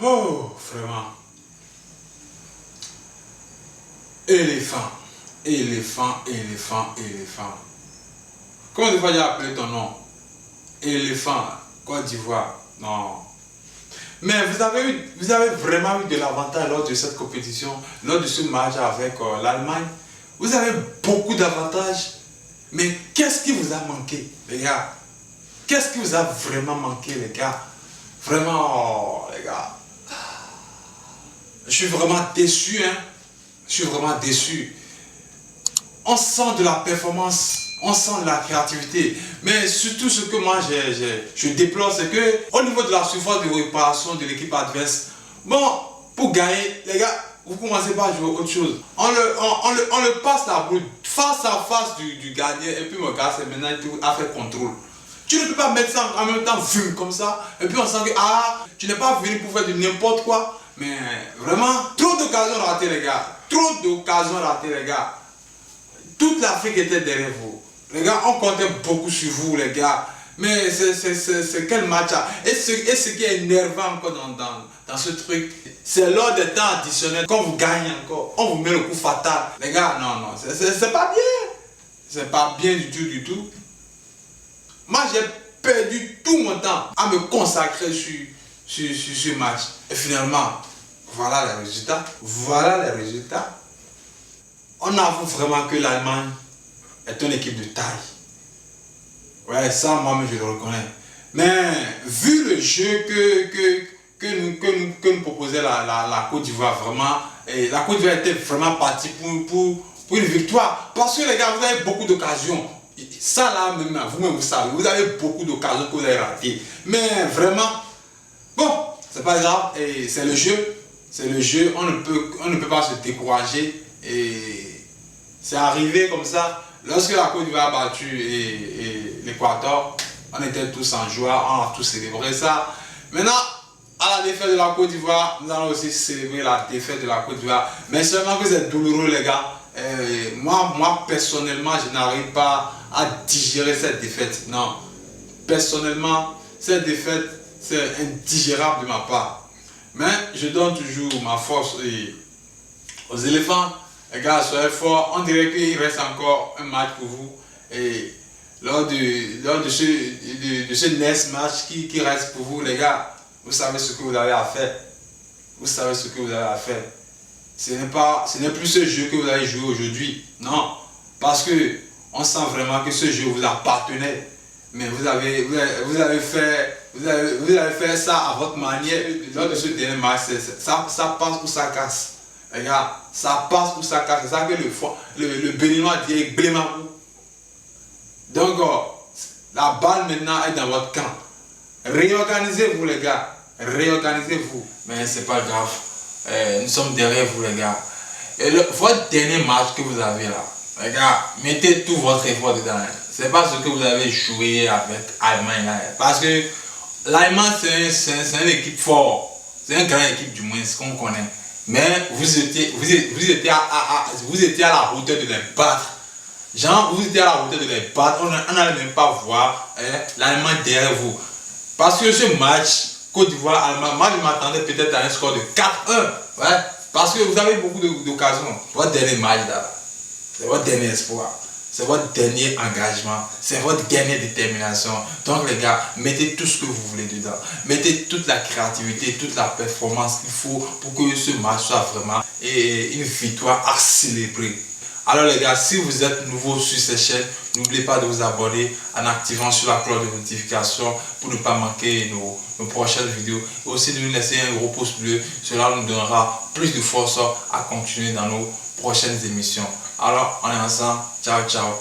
Oh, vraiment. Éléphant. Éléphant, éléphant, éléphant. Comment tu vas appeler ton nom? Éléphant, Côte d'Ivoire. Non. Mais vous avez vraiment eu de l'avantage lors de cette compétition, lors de ce match avec l'Allemagne. Vous avez beaucoup d'avantages. Mais qu'est-ce qui vous a manqué, les gars? Qu'est-ce qui vous a vraiment manqué, les gars? Vraiment, les gars. Je suis vraiment déçu, hein. Je suis vraiment déçu. On sent de la performance, on sent de la créativité. Mais surtout ce que moi je déplore, c'est que au niveau de la surface de réparation de l'équipe adverse, bon, pour gagner, les gars, vous commencez pas à jouer autre chose. On le passe la boule face à face du gardien et puis mon gars, c'est maintenant à faire contrôle. Tu ne peux pas mettre ça en même temps comme ça et puis on sent que tu n'es pas venu pour faire de n'importe quoi. Mais vraiment, trop d'occasions ratées, les gars. Trop d'occasions ratées, les gars. Toute l'Afrique était derrière vous. Les gars, on comptait beaucoup sur vous, les gars. Mais c'est quel match là? Et ce qui est énervant encore dans ce truc, c'est lors des temps additionnels, quand vous gagnez encore, on vous met le coup fatal. Les gars, non, c'est pas bien. C'est pas bien du tout, du tout. Moi, j'ai perdu tout mon temps à me consacrer sur ce match. Et finalement, voilà les résultats. Voilà les résultats. On avoue vraiment que l'Allemagne est une équipe de taille. Ouais, ça, moi-même, je le reconnais. Mais vu le jeu que nous proposait la Côte d'Ivoire, vraiment, et la Côte d'Ivoire était vraiment partie pour une victoire. Parce que les gars, vous avez beaucoup d'occasions. Ça là, vous-même, vous savez, vous avez beaucoup d'occasions que vous avez ratées. Mais vraiment, bon, c'est pas grave, et c'est le jeu. C'est le jeu, on ne peut pas se décourager. Et c'est arrivé comme ça. Lorsque la Côte d'Ivoire a battu l'Équateur, on était tous en joie, on a tous célébré ça. Maintenant, à la défaite de la Côte d'Ivoire, nous allons aussi célébrer la défaite de la Côte d'Ivoire. Mais seulement que c'est douloureux, les gars. Moi, personnellement, je n'arrive pas à digérer cette défaite. Non. Personnellement, cette défaite, c'est indigérable de ma part. Mais je donne toujours ma force aux éléphants. Les gars, soyez forts. On dirait qu'il reste encore un match pour vous. Et lors de ce next match qui reste pour vous, les gars, vous savez ce que vous avez à faire. Vous savez ce que vous avez à faire. Ce n'est plus ce jeu que vous allez jouer aujourd'hui. Non. Parce que on sent vraiment que ce jeu vous appartenait. Mais vous avez fait ça à votre manière. Lors de ce dernier match, ça passe ou ça casse. Les gars, ça passe ou ça casse. C'est ça que le Béninois dit Blémamou. Donc, la balle maintenant est dans votre camp. Réorganisez-vous, les gars. Réorganisez-vous. Mais c'est pas grave. Nous sommes derrière vous, les gars. Et votre dernier match que vous avez là, les gars, mettez tout votre effort dedans. C'est pas ce que vous avez joué avec l'Allemagne là. Parce que l'Allemagne, c'est une équipe forte. C'est une grande équipe du moins, ce qu'on connaît. Mais vous étiez à la hauteur de les battre. Genre, vous étiez à la hauteur de les battre. On n'allait même pas voir l'Allemagne derrière vous. Parce que ce match, Côte d'Ivoire-Allemagne, moi je m'attendais peut-être à un score de 4-1. Ouais, parce que vous avez beaucoup d'occasions. Votre dernier match là, c'est votre dernier espoir. C'est votre dernier engagement. C'est votre dernière détermination. Donc les gars, mettez tout ce que vous voulez dedans. Mettez toute la créativité, toute la performance qu'il faut pour que ce match soit vraiment une victoire à célébrer. Alors les gars, si vous êtes nouveau sur cette chaîne, n'oubliez pas de vous abonner en activant sur la cloche de notification pour ne pas manquer nos prochaines vidéos. Et aussi de nous laisser un gros pouce bleu. Cela nous donnera plus de force à continuer dans nos prochaines émissions. Alors, on est ensemble. Ciao, ciao.